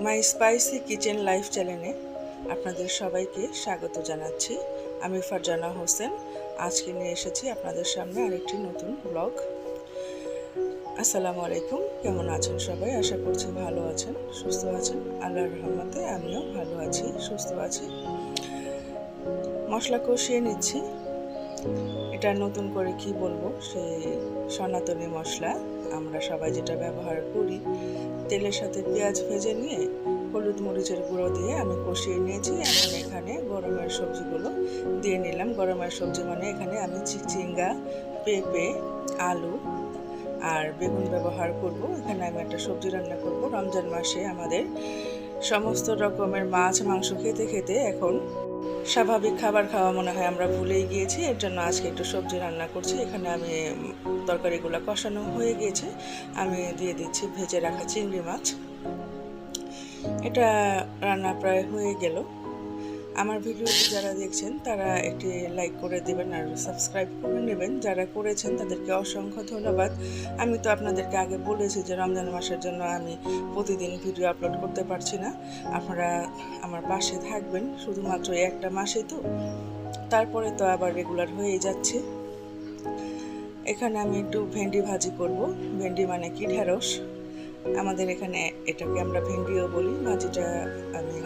মাই spicy kitchen life চ্যানেলে আপনাদের সবাইকে স্বাগত জানাচ্ছি। আমি ফারজানা হোসেন। আজকে নিয়ে এসেছি আপনাদের সামনে আরেকটি নতুন ব্লগ। আসসালামু আলাইকুম, কেমন আছেন সবাই? আশা করছি ভালো আছেন, সুস্থ আছেন। আল্লাহর রহমতে আমিও ভালো আছি, সুস্থ আছি। মশলা কষিয়ে নিচ্ছি। এটা নতুন করে কি বলবো, সেই সনাতনী মশলা আমরা সবাই যেটা ব্যবহার করি। তেলের সাথে পেঁয়াজ ভেজে নিয়ে হলুদ মরিচের গুঁড়ো দিয়ে আমি কষিয়ে নিয়েছি। এখন এখানে গরমের সবজিগুলো দিয়ে নিলাম। গরমের সবজি মানে এখানে আমি চিচিঙ্গা, পেঁপে, আলু আর বেগুন ব্যবহার করব। এখানে আমি একটা সবজি রান্না করব। রমজান মাসে আমাদের সমস্ত রকমের মাছ মাংস খেতে খেতে এখন স্বাভাবিক খাবার খাওয়া মনে হয় আমরা ভুলেই গিয়েছি। এর জন্য আজকে একটু সবজি রান্না করছি। এখানে আমি তরকারিগুলো কষানো হয়ে গিয়েছে, আমি দিয়ে দিচ্ছি ভেজে রাখা চিংড়ি মাছ। এটা রান্না প্রায় হয়ে গেল। আমার ভিডিওটি যারা দেখছেন তারা একটি লাইক করে দেবেন আর সাবস্ক্রাইব করে নেবেন। যারা করেছেন তাদেরকে অসংখ্য ধন্যবাদ। আমি তো আপনাদেরকে আগে বলেছি যে রমজান মাসের জন্য আমি প্রতিদিন ভিডিও আপলোড করতে পারছি না। আপনারা আমার পাশে থাকবেন, শুধুমাত্র একটা মাসে তো, তারপরে তো আবার রেগুলার হয়ে যাচ্ছে। এখানে আমি একটু ভেন্ডি ভাজি করব। ভেন্ডি মানে কি, ঢেঁড়স। আমাদের এখানে এটাকে আমরা ভেন্ডিও বলি। ভাজিটা আমি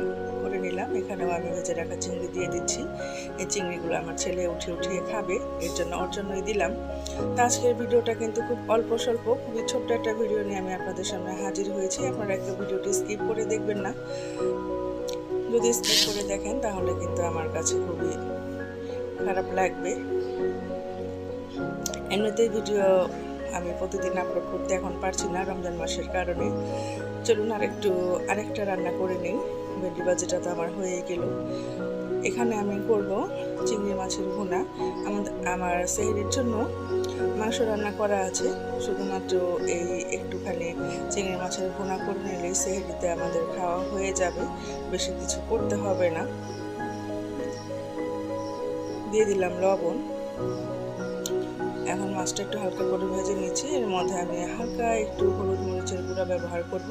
করে নিলাম। এখানেও আমি ভেজে রাখা চিংড়ি দিয়ে দিচ্ছি। এই চিংড়িগুলো আমার ছেলে উঠিয়ে খাবে, এর জন্য ওর জন্যই দিলাম। তো আজকের ভিডিওটা কিন্তু খুব অল্প স্বল্প, খুবই ছোট্ট একটা ভিডিও নিয়ে আমি আপনাদের সামনে হাজির হয়েছি। আপনারা একটু ভিডিওটি স্কিপ করে দেখবেন না। যদি স্কিপ করে দেখেন তাহলে কিন্তু আমার কাছে খুবই খারাপ লাগবে। এমনিতেই ভিডিও আমি প্রতিদিন আপলোড করতে এখন পারছি না রমজান মাসের কারণে। চলুন আরেকটা রান্না করে নিই। ভেন্ডি ভাজিটা তো আমার হয়ে গেল। এখানে আমি করব চিংড়ি মাছের ভুনা। আমার সেহরির জন্য মাংস রান্না করা আছে। শুধুমাত্র এই একটুখানি চিংড়ি মাছের ভুনা করে নিলেই সেহরিতে আমাদের খাওয়া হয়ে যাবে, বেশি কিছু করতে হবে না। দিয়ে দিলাম লবণ। এখন মাছটা একটু হালকা করে ভেজে নিচ্ছি। এর মধ্যে আমি হালকা একটু হলুদ মরিচের গুঁড়া ব্যবহার করব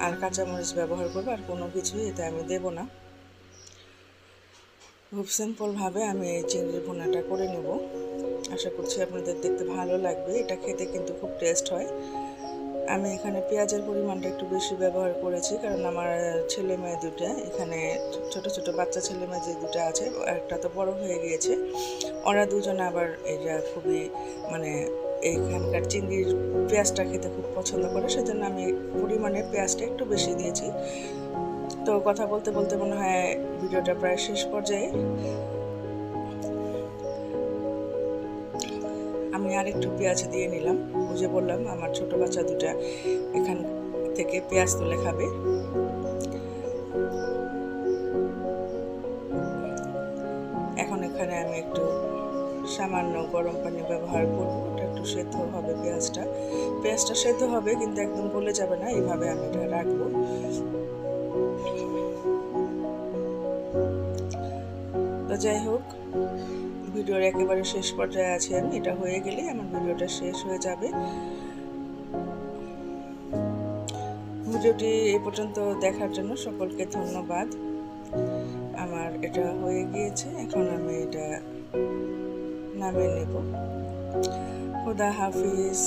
আর কাঁচামরিচ ব্যবহার করব, আর কোনো কিছুই এতে আমি দেব না। খুব সিম্পলভাবে আমি এই চিংড়ির ভুনাটা করে নেব। আশা করছি আপনাদের দেখতে ভালো লাগবে। এটা খেতে কিন্তু খুব টেস্ট হয়। আমি এখানে পেঁয়াজের পরিমাণটা একটু বেশি ব্যবহার করেছি, কারণ আমার ছেলে মেয়ে দুটো, এখানে ছোট ছোট বাচ্চা ছেলে মেয়ে যে দুটো আছে, একটা তো বড় হয়ে গিয়েছে, ওরা দুজনে আবার এটা খুবই মানে এইখানকার চিংড়ির পেঁয়াজটা খেতে খুব পছন্দ করে, সেজন্য আমি পরিমাণে পেঁয়াজটা একটু বেশি দিয়েছি। তো কথা বলতে বলতে মনে হয় ভিডিওটা প্রায় শেষ পর্যায়ে। আমি আরেকটু পেঁয়াজ দিয়ে নিলাম। বুঝে বললাম আমার ছোট বাচ্চা দুটা এখান থেকে পেঁয়াজ তুলে খাবে। এখন এখানে আমি একটু সামান্য গরম পানি ব্যবহার করব। ওটা একটু সেদ্ধ হবে, পেঁয়াজটা সেদ্ধ হবে কিন্তু একদম গলে যাবে না, এইভাবে আমি এটা রাখবো। তো যাই হোক, ভিডিওর একেবারে শেষ পর্যায়ে আছি আমি। এটা হয়ে গেলে আমার ভিডিওটা শেষ হয়ে যাবে। ভিডিওটি এই পর্যন্ত দেখার জন্য সকলকে ধন্যবাদ। আমার এটা হয়ে গিয়েছে, এখন আমি এটা নামিয়ে নেব। খুদা হাফিজ।